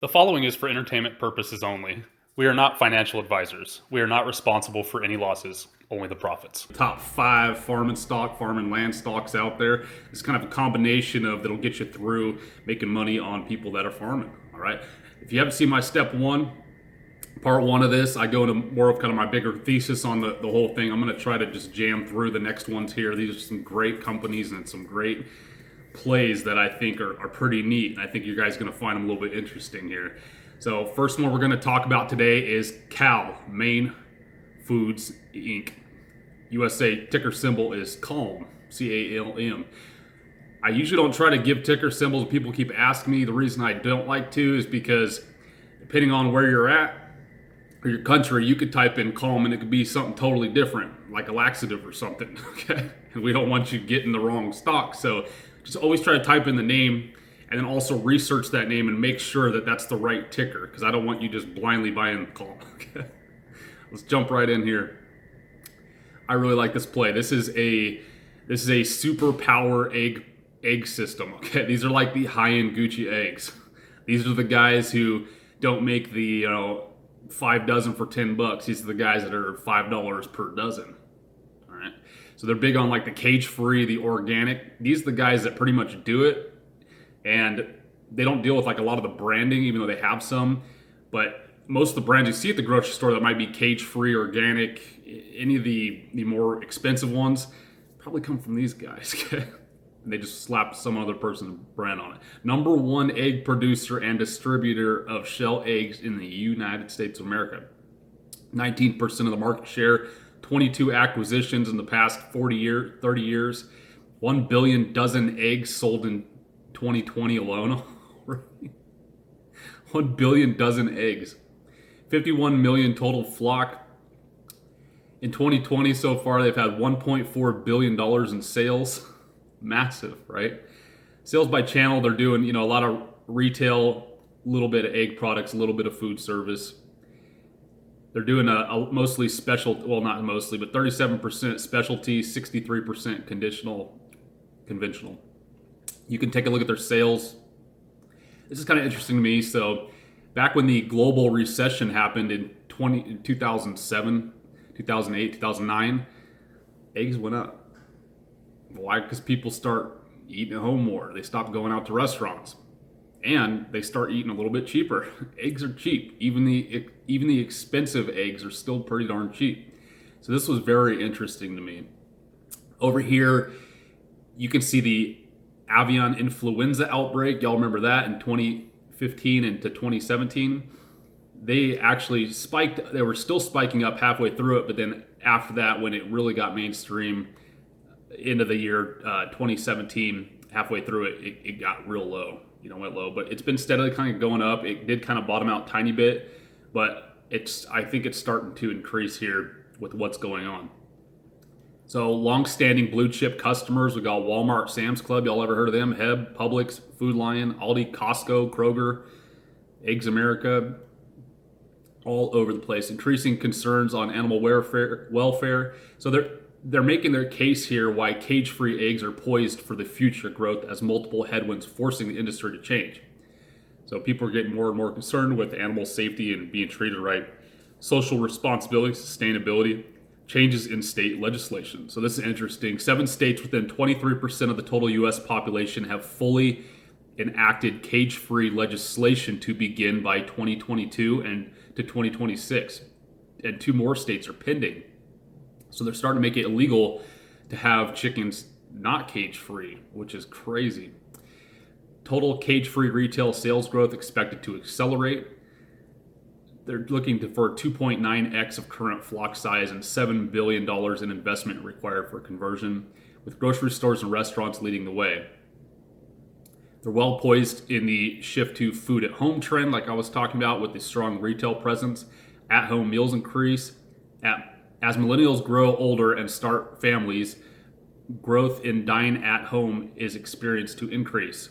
The following is for entertainment purposes only. We are not financial advisors. We are not responsible for any losses, only the profits. Top 5 farm and land stocks out there. It's kind of a combination of that'll get you through making money on people that are farming. All right. If you haven't seen my step 1, part 1 of this, I go into more of kind of my bigger thesis on the whole thing. I'm going to try to just jam through the next ones here. These are some great companies and some great plays that I think are pretty neat. And I think you guys are going to find them a little bit interesting here. So first one we're going to talk about today is CAL, Maine Foods Inc. USA ticker symbol is CALM, C-A-L-M. I usually don't try to give ticker symbols. People keep asking me. The reason I don't like to is because depending on where you're at or your country, you could type in CALM and it could be something totally different, like a laxative or something, okay? And we don't want you getting the wrong stock. So just always try to type in the name and then also research that name and make sure that that's the right ticker, because I don't want you just blindly buying CALM, okay? Let's jump right in here. I really like this play. This is a super power egg system, okay? These are like the high-end Gucci eggs. These are the guys who don't make the 5 dozen for $10. These are the guys that are $5 per dozen. All right. So they're big on like the cage-free, the organic. These are the guys that pretty much do it, and they don't deal with like a lot of the branding, even though they have some. But most of the brands you see at the grocery store that might be cage-free, organic, any of the more expensive ones probably come from these guys. Okay? And they just slap some other person's brand on it. Number 1 egg producer and distributor of shell eggs in the United States of America. 19% of the market share, 22 acquisitions in the past 30 years, 1 billion dozen eggs sold in 2020 alone. 1 billion dozen eggs. 51 million total flock. In 2020 so far, they've had $1.4 billion in sales. Massive, right? Sales by channel, they're doing, a lot of retail, a little bit of egg products, a little bit of food service. They're doing a mostly special, well, not mostly, but 37% specialty, 63% conventional. You can take a look at their sales. This is kind of interesting to me. So back when the global recession happened in 2007, 2008, 2009, eggs went up. Why? Because people start eating at home more. They stop going out to restaurants, and they start eating a little bit cheaper. Eggs are cheap. Even the expensive eggs are still pretty darn cheap. So this was very interesting to me. Over here, you can see the avian influenza outbreak. Y'all remember that in 2015 into 2017? They actually spiked. They were still spiking up halfway through it, but then after that, when it really got mainstream, into the year 2017, halfway through it got real low. Went low, but it's been steadily kind of going up. It did kind of bottom out a tiny bit, but I think it's starting to increase here with what's going on. So long-standing blue chip customers, we got Walmart, Sam's Club. Y'all ever heard of them? Heb, Publix, Food Lion, Aldi, Costco, Kroger, Eggs America, all over the place. Increasing concerns on animal welfare. So they're making their case here why cage-free eggs are poised for the future growth as multiple headwinds forcing the industry to change. So people are getting more and more concerned with animal safety and being treated right, social responsibility, sustainability, changes in state legislation. So this is interesting. 7 states within 23% of the total U.S. population have fully enacted cage-free legislation to begin by 2022 and to 2026. And 2 more states are pending. So they're starting to make it illegal to have chickens not cage-free, which is crazy. Total cage-free retail sales growth expected to accelerate. They're looking for 2.9x of current flock size and $7 billion in investment required for conversion, with grocery stores and restaurants leading the way. They're well poised in the shift to food at home trend, like I was talking about, with the strong retail presence. At-home meals increase. As millennials grow older and start families, growth in dine at home is experienced to increase.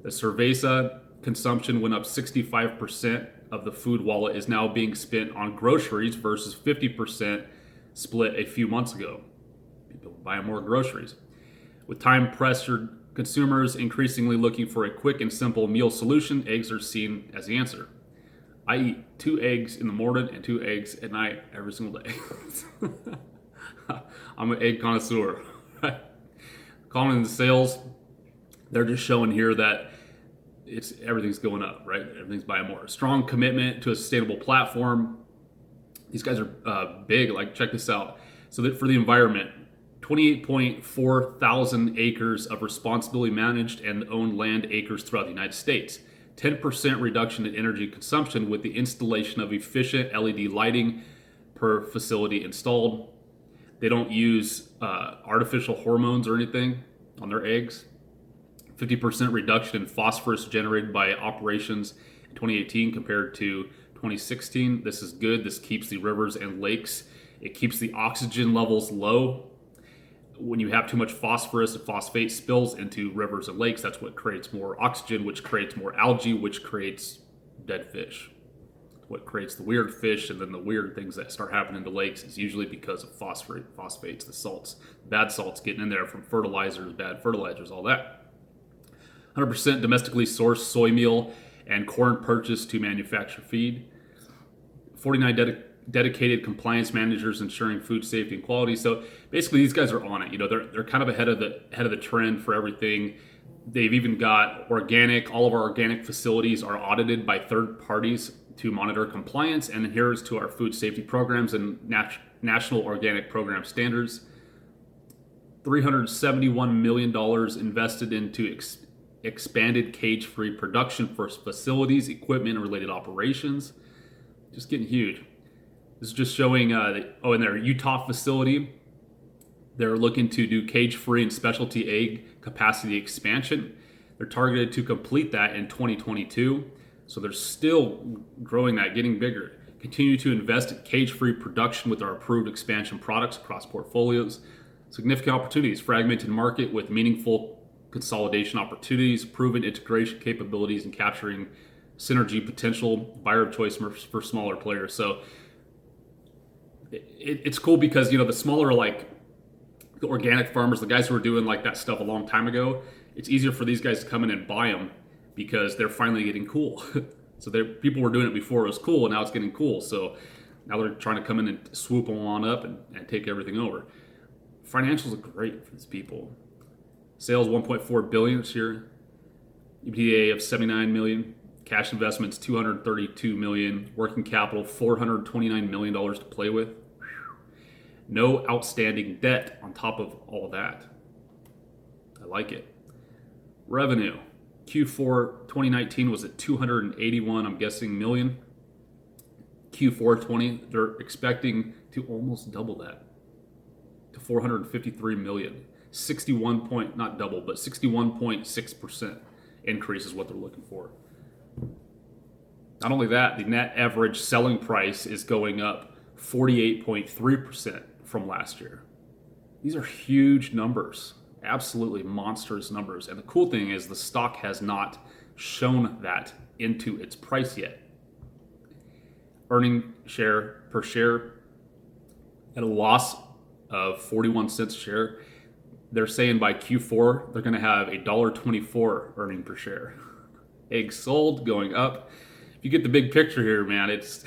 The cerveza consumption went up 65% of the food wallet is now being spent on groceries versus 50% split a few months ago. People buying more groceries. With time pressured Consumers increasingly looking for a quick and simple meal solution, eggs are seen as the answer. I eat 2 eggs in the morning and 2 eggs at night every single day. I'm an egg connoisseur. Calling in the sales, they're just showing here that everything's going up, right? Everything's buying more. Strong commitment to a sustainable platform. These guys are big. Like, check this out. So that for the environment, 28.4 thousand acres of responsibly managed and owned land acres throughout the United States. 10% reduction in energy consumption with the installation of efficient LED lighting per facility installed. They don't use artificial hormones or anything on their eggs. 50% reduction in phosphorus generated by operations in 2018 compared to 2016. This is good. This keeps the rivers and lakes. It keeps the oxygen levels low. When you have too much phosphorus and phosphate spills into rivers and lakes, that's what creates more oxygen, which creates more algae, which creates dead fish. What creates the weird fish and then the weird things that start happening to lakes is usually because of phosphates, the salts, bad salts getting in there from fertilizers, bad fertilizers, all that. 100% domestically sourced soy meal and corn purchased to manufacture feed. 49 dedicated compliance managers ensuring food safety and quality. So basically, these guys are on it. You know, they're kind of ahead of the trend for everything. They've even got organic. All of our organic facilities are audited by third parties to monitor compliance and adherence to our food safety programs and national organic program standards. $371 million invested into expanded cage-free production for facilities, equipment, and related operations. Just getting huge. This is just showing, in their Utah facility, they're looking to do cage-free and specialty egg capacity expansion. They're targeted to complete that in 2022. So they're still growing that, getting bigger. Continue to invest in cage-free production with our approved expansion products across portfolios. Significant opportunities, fragmented market with meaningful consolidation opportunities, proven integration capabilities, and capturing synergy potential, buyer of choice for smaller players. So it's cool because, you know, the smaller, like the organic farmers, the guys who were doing like that stuff a long time ago, it's easier for these guys to come in and buy them because they're finally getting cool. So people were doing it before it was cool, and now it's getting cool. So now they're trying to come in and swoop them on up and take everything over. Financials are great for these people. Sales $1.4 billion this year. EBITDA of $79 million. Cash investments $232 million. Working capital $429 million to play with. No outstanding debt on top of all of that. I like it. Revenue. Q4 2019 was at 281, I'm guessing, million. Q4 20, they're expecting to almost double that to 453 million. 61.6% increase is what they're looking for. Not only that, the net average selling price is going up 48.3% from last year. These are huge numbers. Absolutely monstrous numbers. And the cool thing is the stock has not shown that into its price yet. Earning per share at a loss of 41 cents a share. They're saying by Q4 they're going to have a $1.24 earning per share. Eggs sold going up. If you get the big picture here, man, it's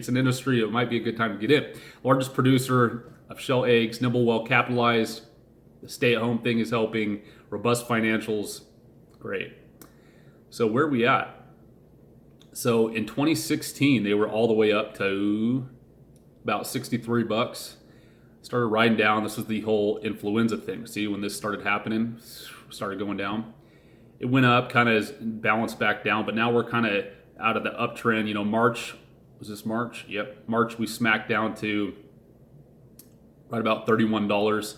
an industry. It might be a good time to get in. Largest producer of shell eggs, nimble, well capitalized. The stay-at-home thing is helping. Robust financials, great. So where are we at? So in 2016, they were all the way up to about $63. Started riding down. This was the whole influenza thing. See, when this started happening, started going down. It went up, kind of balanced back down, but now we're kind of out of the uptrend. You know, March, was this March? Yep, March we smacked down to right about $31.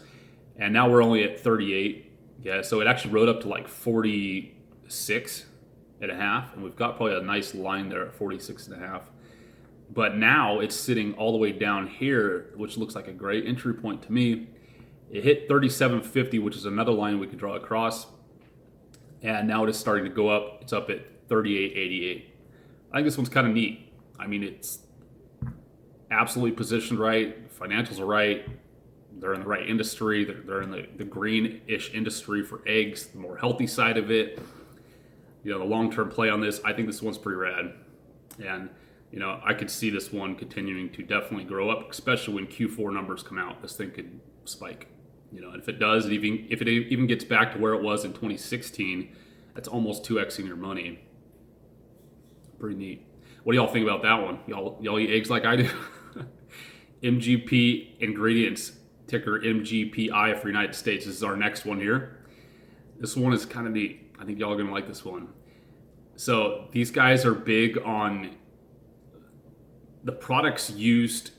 And now we're only at 38. Yeah, so it actually rode up to like 46 and a half. And we've got probably a nice line there at 46 and a half. But now it's sitting all the way down here, which looks like a great entry point to me. It hit 37.50, which is another line we could draw across. And now it is starting to go up. It's up at 38.88. I think this one's kind of neat. I mean, it's absolutely positioned right. Financials are right. they're in the right industry. They're in the greenish industry for eggs, the more healthy side of it. You know, the long-term play on this, I think this one's pretty rad. And, you know, I could see this one continuing to definitely grow up, especially when Q4 numbers come out. This thing could spike. You know, and if it does, if it even gets back to where it was in 2016, that's almost 2xing your money. Pretty neat. What do y'all think about that one? Y'all eat eggs like I do? MGP Ingredients, ticker MGPI for United States. This is our next one here. This one is kind of neat. I think y'all are going to like this one. So these guys are big on the products used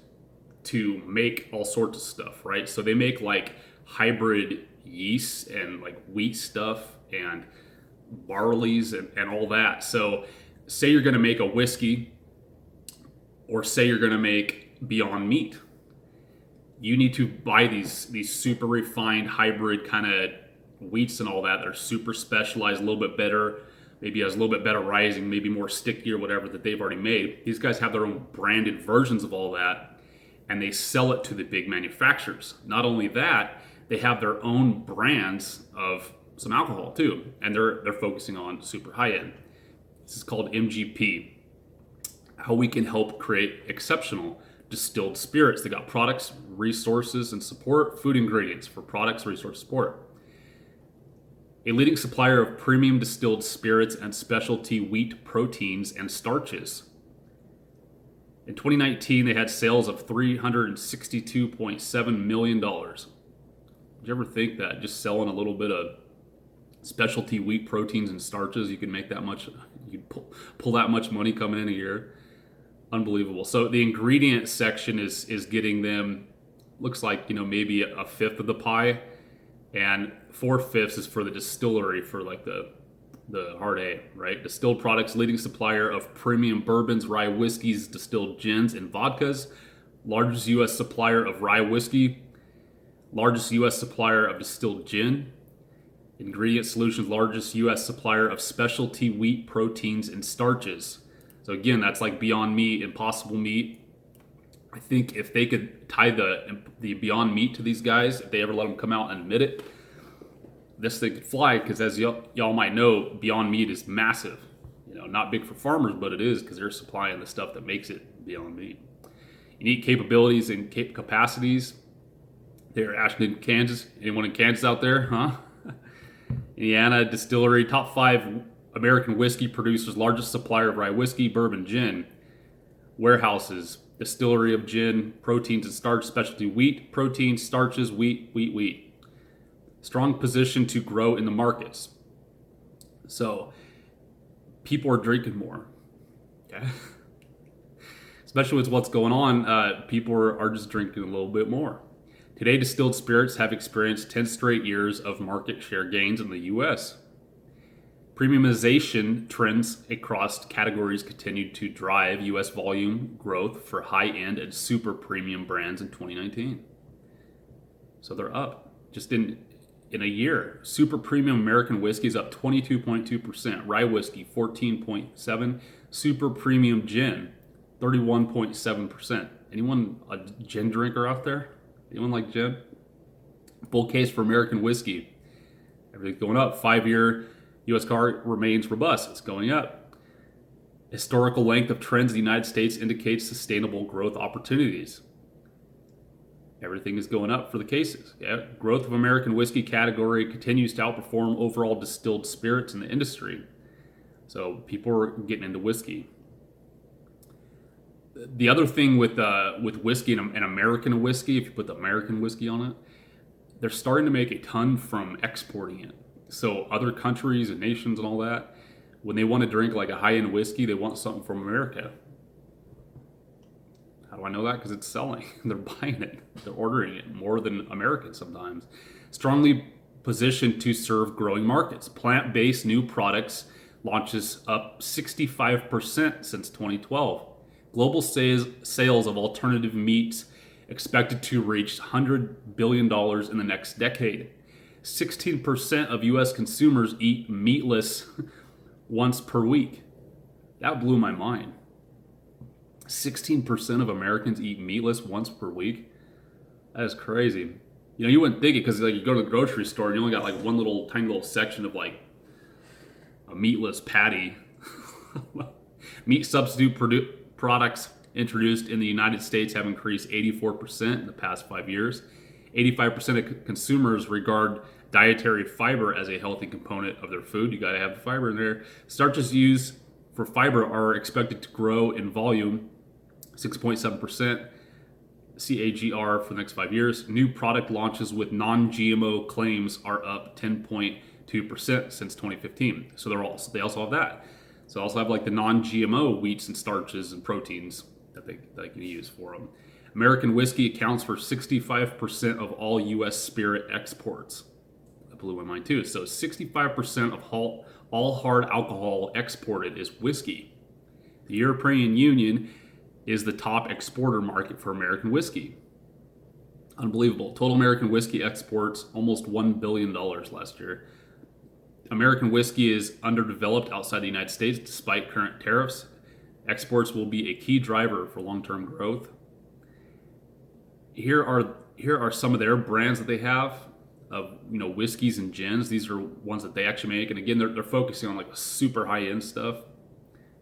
to make all sorts of stuff, right? So they make like hybrid yeast and like wheat stuff and barleys and all that. So say you're going to make a whiskey, or say you're going to make Beyond Meat. You need to buy these super refined hybrid kind of wheats and all that are super specialized, a little bit better, maybe has a little bit better rising, maybe more sticky or whatever that they've already made. These guys have their own branded versions of all that, and they sell it to the big manufacturers. Not only that, they have their own brands of some alcohol too, and they're focusing on super high end. This is called MGP. How we can help create exceptional distilled spirits. They got products, resources, and support, food ingredients for products, resource support. A leading supplier of premium distilled spirits and specialty wheat proteins and starches. In 2019, they had sales of $362.7 million. Did you ever think that just selling a little bit of specialty wheat proteins and starches, you can make that much, you pull that much money coming in a year? Unbelievable. So the ingredient section is getting them, looks like, you know, maybe a fifth of the pie, and 4/5 is for the distillery, for like the hard A, right? Distilled products, leading supplier of premium bourbons, rye whiskeys, distilled gins, and vodkas. Largest U.S. supplier of rye whiskey. Largest U.S. supplier of distilled gin. Ingredient Solutions, largest U.S. supplier of specialty wheat proteins and starches. So again, that's like Beyond Meat, Impossible Meat. I think if they could tie the Beyond Meat to these guys, if they ever let them come out and admit it, this thing could fly, because as y'all might know, Beyond Meat is massive. You know, not big for farmers, but it is, because they're supplying the stuff that makes it Beyond Meat. Unique capabilities and capacities. They're Ashton, Kansas. Anyone in Kansas out there, huh? Indiana Distillery, top 5 American whiskey producers, largest supplier of rye whiskey, bourbon, gin. Warehouses, distillery of gin, proteins and starch, specialty wheat, proteins, starches, wheat. Strong position to grow in the markets. So people are drinking more. Okay. Especially with what's going on, people are just drinking a little bit more. Today, distilled spirits have experienced 10 straight years of market share gains in the U.S. Premiumization trends across categories continued to drive U.S. volume growth for high-end and super premium brands in 2019. So they're up. Just in a year, super premium American whiskey is up 22.2%, rye whiskey 14.7%, super premium gin 31.7%. Anyone a gin drinker out there? Anyone like gin? Bull case for American whiskey. Everything's going up. 5-year U.S. car remains robust. It's going up. Historical length of trends in the United States indicates sustainable growth opportunities. Everything is going up for the cases. Yeah? Growth of American whiskey category continues to outperform overall distilled spirits in the industry. So people are getting into whiskey. The other thing with whiskey and American whiskey, if you put the American whiskey on it, they're starting to make a ton from exporting it. So other countries and nations and all that, when they want to drink like a high-end whiskey, they want something from America. How do I know that? Because it's selling. They're buying it. They're ordering it more than Americans sometimes. Strongly positioned to serve growing markets. Plant-based new products launches up 65% since 2012. Global sales of alternative meats expected to reach $100 billion in the next decade. 16% of U.S. consumers eat meatless once per week. That blew my mind. 16% of Americans eat meatless once per week. That is crazy. You know, you wouldn't think it because like you go to the grocery store and you only got like one little tiny little section of like a meatless patty. Meat substitute products introduced in the United States have increased 84% in the past 5 years. 85% of consumers regard dietary fiber as a healthy component of their food. You got to have the fiber in there. Starches used for fiber are expected to grow in volume 6.7% CAGR for the next 5 years. New product launches with non-GMO claims are up 10.2% since 2015. So they also have that. So they also have like the non-GMO wheats and starches and proteins that they can use for them. American whiskey accounts for 65% of all U.S. spirit exports. That blew my mind too. So 65% of all hard alcohol exported is whiskey. The European Union is the top exporter market for American whiskey. Unbelievable. Total American whiskey exports almost $1 billion last year. American whiskey is underdeveloped outside the United States despite current tariffs. Exports will be a key driver for long-term growth. Here are some of their brands that they have of, you know, whiskeys and gins. These are ones that they actually make, and again, they're focusing on like super high-end stuff.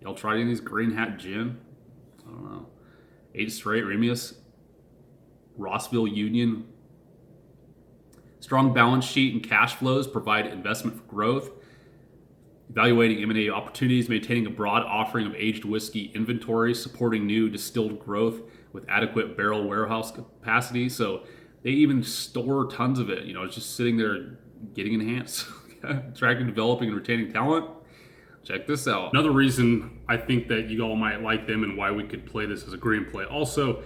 Y'all try any of these? Green Hat Gin? I don't know. 8 Straight, Remius, Rossville Union. Strong balance sheet and cash flows provide investment for growth. Evaluating M&A opportunities, maintaining a broad offering of aged whiskey inventory, supporting new distilled growth with adequate barrel warehouse capacity. So they even store tons of it. You know, it's just sitting there getting enhanced. Attracting, developing, and retaining talent. Check this out. Another reason I think that you all might like them and why we could play this as a green play also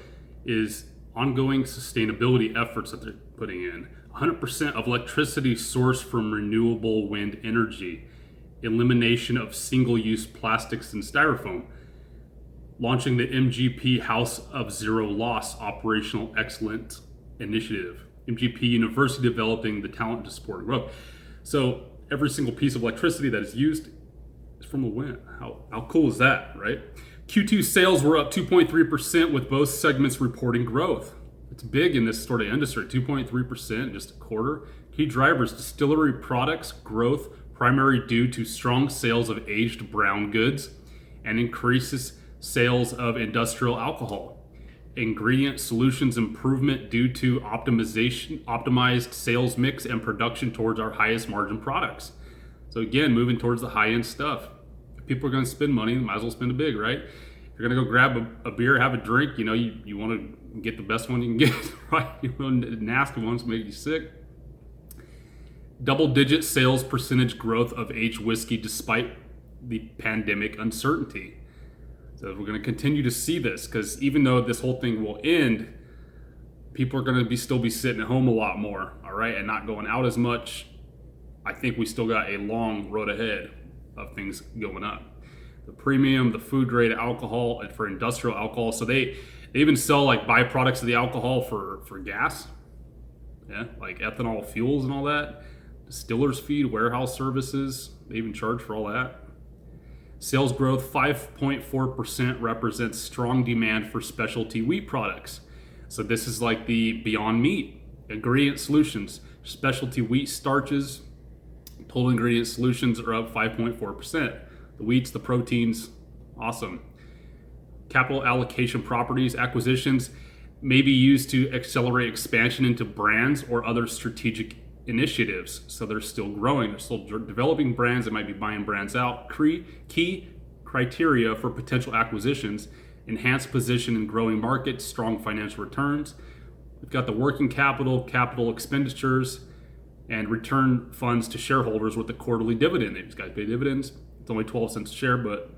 is ongoing sustainability efforts that they're putting in. 100% of electricity sourced from renewable wind energy. Elimination of single-use plastics and styrofoam. Launching the MGP House of Zero Loss Operational Excellence Initiative. MGP University developing the talent to support growth. So every single piece of electricity that is used is from the wind. How cool is that, right? Q2 sales were up 2.3% with both segments reporting growth. It's big in this sort of industry, 2.3% in just a quarter. Key drivers, distillery products growth, primarily due to strong sales of aged brown goods and increases sales of industrial alcohol. Ingredient solutions improvement due to optimized sales mix and production towards our highest margin products. So again, moving towards the high end stuff. If people are going to spend money, might as well spend it big, right? If you're going to go grab a beer, have a drink, you know, you want to get the best one you can get, right? You want nasty ones make you sick. Double-digit sales percentage growth of aged whiskey despite the pandemic uncertainty. So we're going to continue to see this because even though this whole thing will end, people are going to still be sitting at home a lot more, all right, and not going out as much. I think we still got a long road ahead of things going up. The premium, the food grade alcohol, and for industrial alcohol. So they even sell like byproducts of the alcohol for gas, yeah, like ethanol fuels and all that. Distillers feed, warehouse services, they even charge for all that. Sales growth 5.4% represents strong demand for specialty wheat products. So this is like the Beyond Meat, ingredient solutions, specialty wheat starches, total ingredient solutions are up 5.4%. The wheats, the proteins, awesome. Capital allocation properties, acquisitions may be used to accelerate expansion into brands or other strategic initiatives. So they're still growing. They're still developing brands. They might be buying brands out. Key criteria for potential acquisitions: enhanced position in growing markets, strong financial returns. We've got the working capital expenditures, and return funds to shareholders with the quarterly dividend. These guys pay dividends. It's only 12 cents a share, but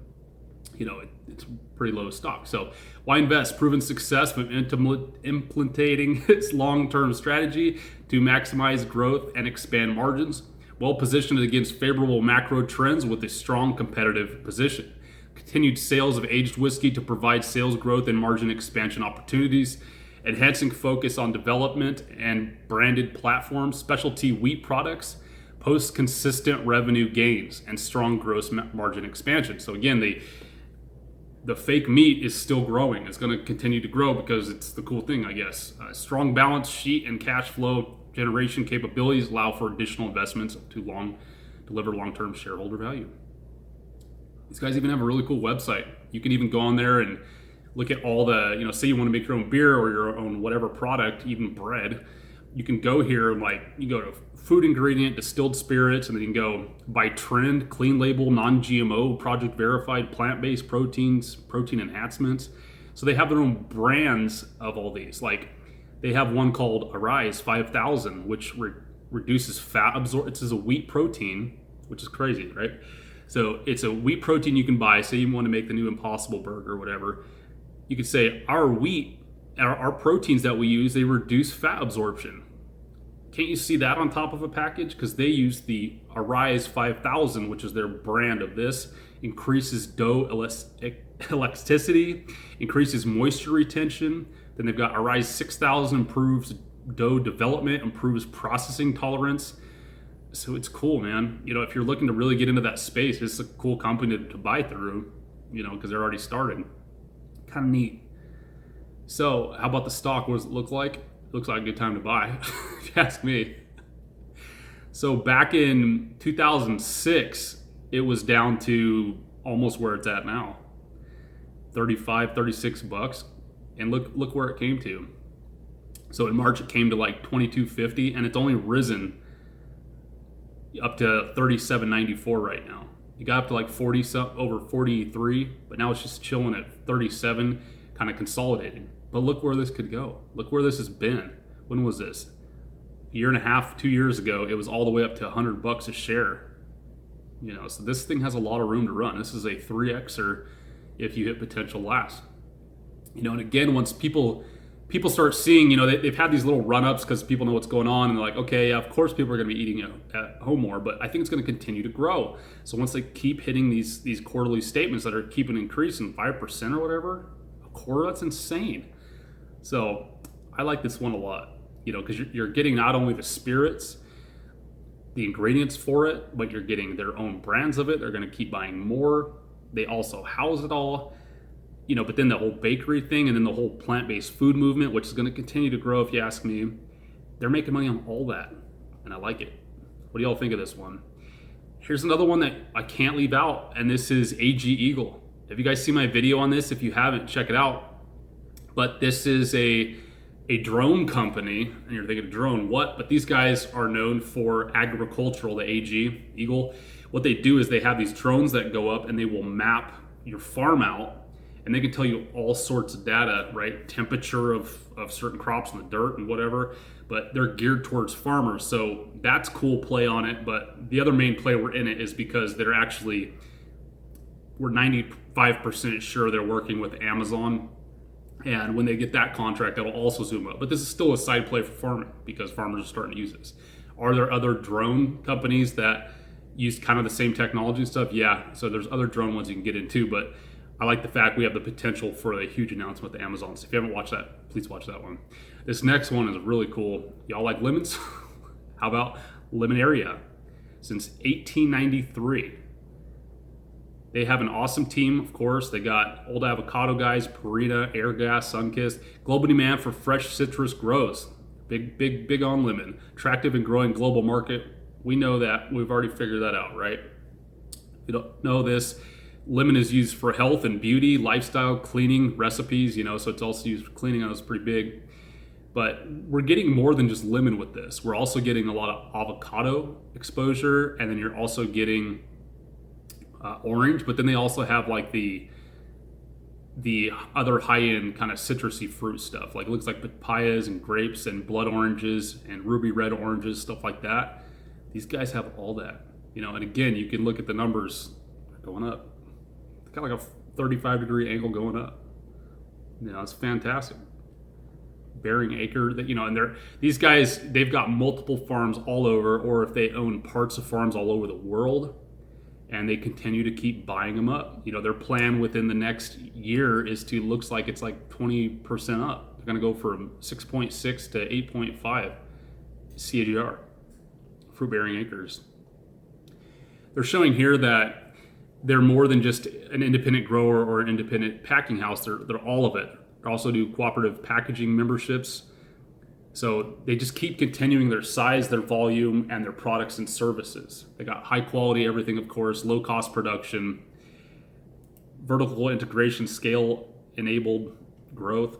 you know, it's pretty low stock. So why invest? Proven success from implementing its long-term strategy to maximize growth and expand margins. Well positioned against favorable macro trends with a strong competitive position. Continued sales of aged whiskey to provide sales growth and margin expansion opportunities. Enhancing focus on development and branded platforms. Specialty wheat products post consistent revenue gains and strong gross margin expansion. So again, the fake meat is still growing. It's going to continue to grow because it's the cool thing, I guess. Strong balance sheet and cash flow generation capabilities allow for additional investments to deliver long-term shareholder value. These guys even have a really cool website. You can even go on there and look at all the, say you want to make your own beer or your own whatever product, even bread. You can go here and you go to food ingredient, distilled spirits, and then you can go by trend, clean label, non-GMO, project verified, plant-based proteins, protein enhancements. So they have their own brands of all these. Like they have one called Arise 5000, which reduces fat absorption. It's a wheat protein, which is crazy, right? So it's a wheat protein you can buy. Say you want to make the new Impossible Burger or whatever. You could say our wheat, our proteins that we use, they reduce fat absorption. Can't you see that on top of a package? Because they use the Arise 5000, which is their brand of this, increases dough elasticity, increases moisture retention. Then they've got Arise 6000, improves dough development, improves processing tolerance. So it's cool, man. If you're looking to really get into that space, it's a cool company to buy through, because they're already started. Kind of neat. So how about the stock? What does it look like? It looks like a good time to buy, if you ask me. So back in 2006, it was down to almost where it's at now. 35, 36 bucks. And look where it came to. So in March, it came to like 22.50, and it's only risen up to 37.94 right now. It got up to like 40, over 43, but now it's just chilling at 37, kind of consolidating. But look where this could go. Look where this has been. When was this? A year and a half, 2 years ago, it was all the way up to $100 a share. So this thing has a lot of room to run. This is a 3Xer if you hit potential last. And again, once people start seeing, they've had these little run-ups because people know what's going on, and they're like, okay, yeah, of course people are going to be eating at home more, but I think it's going to continue to grow. So once they keep hitting these quarterly statements that are keeping increasing 5% or whatever, a quarter, that's insane. So I like this one a lot, because you're getting not only the spirits, the ingredients for it, but you're getting their own brands of it. They're going to keep buying more. They also house it all. But then the whole bakery thing, and then the whole plant-based food movement, which is going to continue to grow if you ask me, they're making money on all that, and I like it. What do y'all think of this one? Here's another one that I can't leave out, and this is AG Eagle. Have you guys seen my video on this? If you haven't, check it out. But this is a drone company, and you're thinking drone, what? But these guys are known for agricultural, the AG Eagle. What they do is they have these drones that go up and they will map your farm out, and they can tell you all sorts of data, right? Temperature of certain crops in the dirt and whatever, but they're geared towards farmers. So that's cool play on it. But the other main play we're in it is because we're 95% sure they're working with Amazon. And when they get that contract, that'll also zoom up. But this is still a side play for farming because farmers are starting to use this. Are there other drone companies that use kind of the same technology and stuff? Yeah, so there's other drone ones you can get into, but I like the fact we have the potential for a huge announcement with Amazon. So if you haven't watched that, please watch that one. This next one is really cool. Y'all like lemons? How about Limoneira? Since 1893. They have an awesome team, of course. They got Old Avocado guys, Purina, Airgas, Sunkist. Global demand for fresh citrus grows. Big on lemon. Attractive and growing global market. We know that. We've already figured that out, right? If you don't know this, lemon is used for health and beauty, lifestyle, cleaning, recipes, so it's also used for cleaning. I know it's pretty big. But we're getting more than just lemon with this. We're also getting a lot of avocado exposure, and then you're also getting orange, but then they also have like the other high-end kind of citrusy fruit stuff. Like it looks like papayas and grapes and blood oranges and ruby red oranges, stuff like that. These guys have all that, and again, you can look at the numbers going up. It's got like a 35-degree angle going up. It's fantastic. Bearing acre, that and these guys, they've got multiple farms all over, or if they own parts of farms all over the world, and they continue to keep buying them up. Their plan within the next year is looks like it's like 20% up. They're going to go from 6.6 to 8.5 CAGR, fruit-bearing acres. They're showing here that they're more than just an independent grower or an independent packing house. They're all of it. They also do cooperative packaging memberships. So they just keep continuing their size, their volume, and their products and services. They got high quality everything, of course, low cost production, vertical integration, scale enabled growth.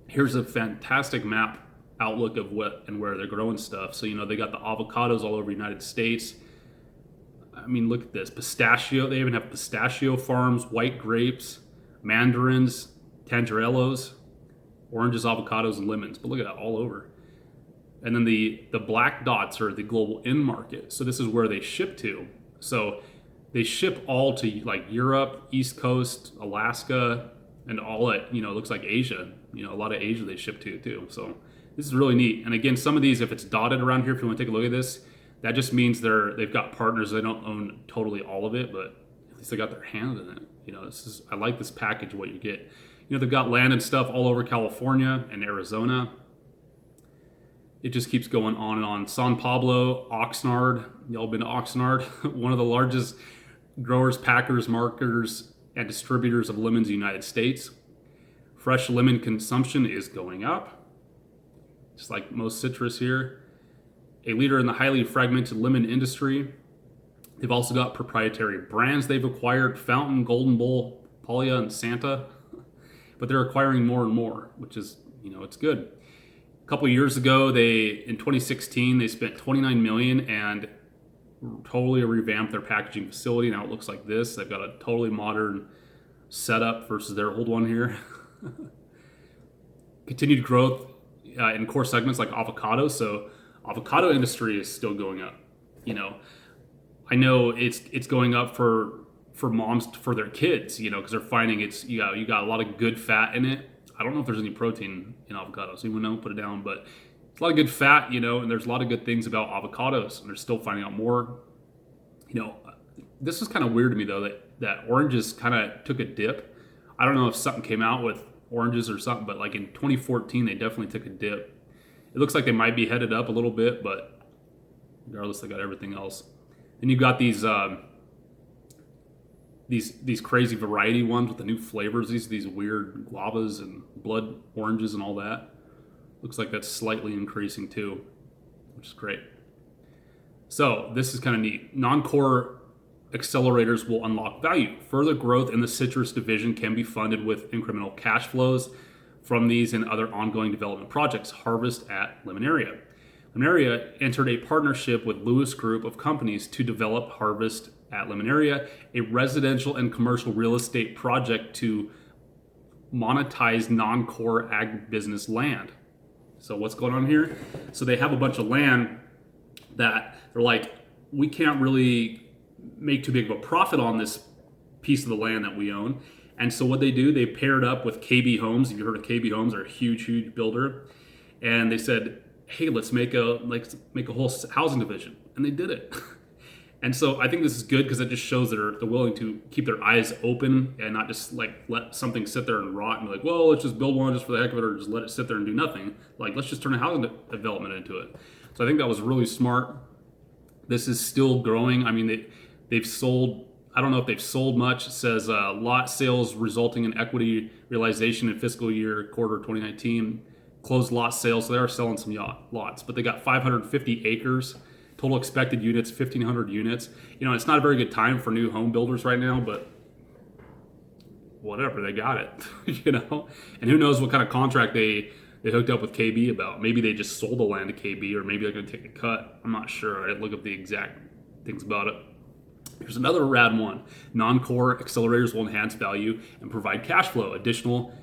Here's a fantastic map outlook of what and where they're growing stuff. So, they got the avocados all over the United States. I mean, look at this. Pistachio, they even have pistachio farms, white grapes, mandarins, tangerellos, oranges, avocados, and lemons. But look at that, all over. And then the black dots are the global end market. So this is where they ship to. So they ship all to like Europe, East Coast, Alaska, and all at, looks like Asia. A lot of Asia they ship to too. So this is really neat. And again, some of these, if it's dotted around here, if you want to take a look at this, that just means they've got partners. They don't own totally all of it, but at least they got their hand in it. I like this package, what you get. They've got land and stuff all over California and Arizona. It just keeps going on and on. San Pablo, Oxnard. Y'all been to Oxnard? One of the largest growers, packers, marketers, and distributors of lemons in the United States. Fresh lemon consumption is going up, just like most citrus here. A leader in the highly fragmented lemon industry. They've also got proprietary brands they've acquired: Fountain, Golden Bowl, Palia, and Santa. But they're acquiring more and more, which is, it's good. A couple of years ago, in 2016, they spent $29 million and totally revamped their packaging facility. Now it looks like this. They've got a totally modern setup versus their old one here. Continued growth in core segments like avocado. So avocado industry is still going up. I know it's going up for moms for their kids, because they're finding you got a lot of good fat in it. I don't know if there's any protein in avocados. Anyone know? Put it down. But it's a lot of good fat, and there's a lot of good things about avocados, and they're still finding out more. This is kind of weird to me though that oranges kind of took a dip. I don't know if something came out with oranges or something, but like in 2014 they definitely took a dip. It looks like they might be headed up a little bit, but regardless, they got everything else. And you've got these crazy variety ones with the new flavors, these weird guavas and blood oranges and all that. Looks like that's slightly increasing too, which is great. So this is kind of neat. Non-core accelerators will unlock value. Further growth in the citrus division can be funded with incremental cash flows from these and other ongoing development projects. Harvest at Limoneira. Luminaria entered a partnership with Lewis Group of companies to develop Harvest at Limoneira, a residential and commercial real estate project to monetize non-core ag business land. So what's going on here? So they have a bunch of land that they're like, we can't really make too big of a profit on this piece of the land that we own. And so what they do, they paired up with KB Homes. If you've heard of KB Homes, they're a huge builder. And they said, hey, let's make a whole housing division. And they did it. And so I think this is good because it just shows they're willing to keep their eyes open and not just like let something sit there and rot and be like, well, let's just build one just for the heck of it, or just let it sit there and do nothing. Like, let's just turn a housing development into it. So I think that was really smart. This is still growing. I mean, they've sold, I don't know if they've sold much. It says lot sales resulting in equity realization in fiscal year quarter 2019. Closed lot sales, so they are selling some lots, but they got 550 acres. Total expected units, 1,500 units. It's not a very good time for new home builders right now, but whatever, they got it, And who knows what kind of contract they hooked up with KB about. Maybe they just sold the land to KB, or maybe they're going to take a cut. I'm not sure. I didn't look up the exact things about it. Here's another rad one. Non-core accelerators will enhance value and provide cash flow. Additional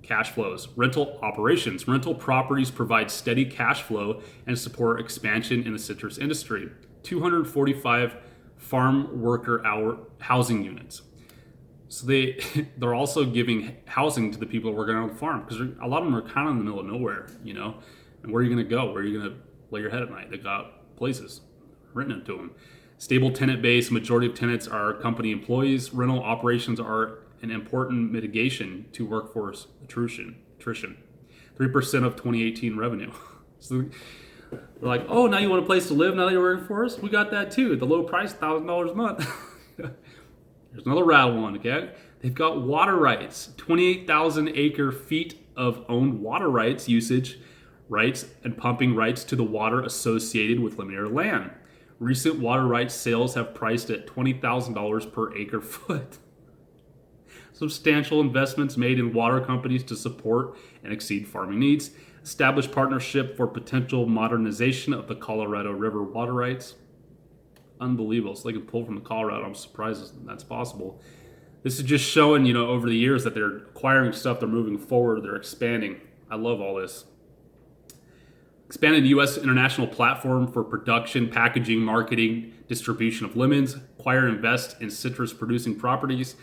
cash flows. Rental operations. Rental properties provide steady cash flow and support expansion in the citrus industry. 245 farm worker hour housing units. So they're also giving housing to the people working on the farm, because a lot of them are kind of in the middle of nowhere, And where are you going to go? Where are you going to lay your head at night? They got places written into them. Stable tenant base. Majority of tenants are company employees. Rental operations are an important mitigation to workforce attrition. 3% of 2018 revenue. So they're like, oh, now you want a place to live now that you're working for us? We got that too. At the low price, $1,000 a month. There's another rad one, okay? They've got water rights. 28,000 acre feet of owned water rights usage rights and pumping rights to the water associated with Limoneira land. Recent water rights sales have priced at $20,000 per acre foot. Substantial investments made in water companies to support and exceed farming needs. Established partnership for potential modernization of the Colorado River water rights. Unbelievable. So they can pull from the Colorado. I'm surprised that's possible. This is just showing, over the years that they're acquiring stuff, they're moving forward, they're expanding. I love all this. Expanded U.S. international platform for production, packaging, marketing, distribution of lemons. Acquire and invest in citrus producing properties.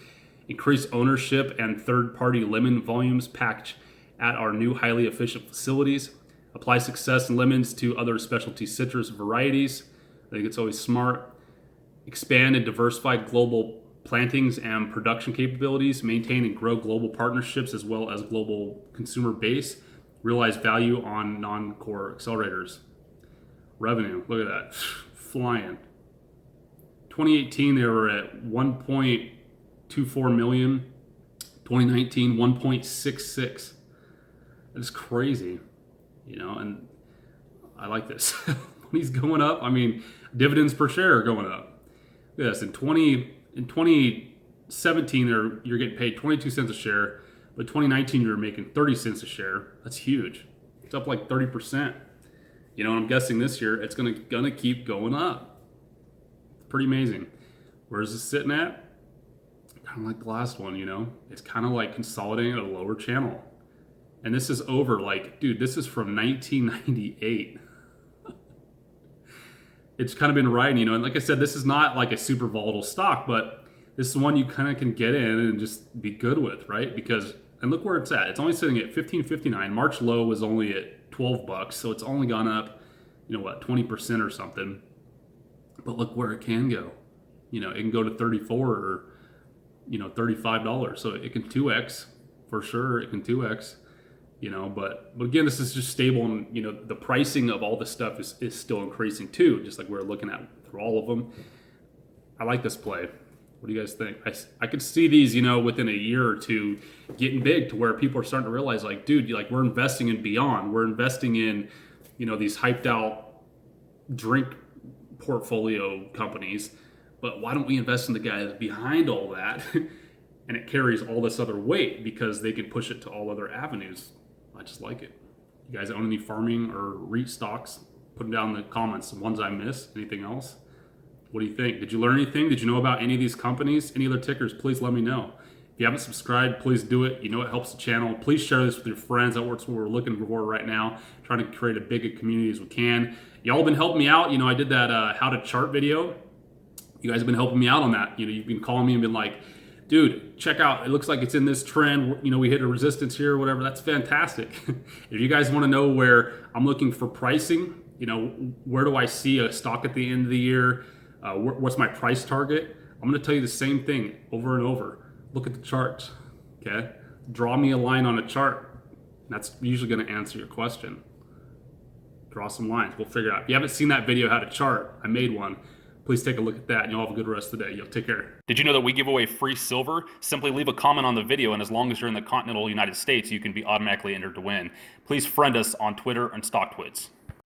Increase ownership and third-party lemon volumes packed at our new highly efficient facilities. Apply success in lemons to other specialty citrus varieties. I think it's always smart. Expand and diversify global plantings and production capabilities. Maintain and grow global partnerships as well as global consumer base. Realize value on non-core accelerators. Revenue, look at that, flying. 2018, they were at 1.24 million. 2019, 1.66. That is crazy, and I like this. Money's going up. I mean, dividends per share are going up. Look at this. In 2017, you're getting paid 22 cents a share. But 2019, you were making 30 cents a share. That's huge. It's up like 30%. And I'm guessing this year it's gonna keep going up. It's pretty amazing. Where's this sitting at? Kind of like the last one, It's kind of like consolidating at a lower channel. And this is over, this is from 1998. It's kind of been riding, and like I said, this is not like a super volatile stock, but this is one you kind of can get in and just be good with, right? And look where it's at. It's only sitting at $15.59. March low was only at $12, so it's only gone up, 20% or something. But look where it can go. It can go to 34 or, $35. So it can 2x for sure. It can 2x, but again, this is just stable, and the pricing of all this stuff is still increasing too, just like we're looking at through all of them. I like this play. What do you guys think? I could see these, within a year or two getting big to where people are starting to realize, dude, we're investing in Beyond. We're investing in, these hyped out drink portfolio companies. But why don't we invest in the guy that's behind all that? And it carries all this other weight because they can push it to all other avenues. I just like it. You guys own any farming or REIT stocks? Put them down in the comments. The ones I missed. Anything else? What do you think? Did you learn anything? Did you know about any of these companies? Any other tickers? Please let me know. If you haven't subscribed, please do it. It helps the channel. Please share this with your friends. That's what we're looking for right now. Trying to create a big community as we can. Y'all have been helping me out. I did that how to chart video. You guys have been helping me out on that. You've been calling me and been like, dude, check out. It looks like it's in this trend. We hit a resistance here or whatever. That's fantastic. If you guys want to know where I'm looking for pricing, where do I see a stock at the end of the year? What's my price target? I'm going to tell you the same thing over and over. Look at the charts, okay? Draw me a line on a chart. That's usually going to answer your question. Draw some lines. We'll figure it out. If you haven't seen that video, how to chart, I made one. Please take a look at that, and you'll have a good rest of the day. You'll take care. Did you know that we give away free silver? Simply leave a comment on the video, and as long as you're in the continental United States, you can be automatically entered to win. Please friend us on Twitter and StockTwits.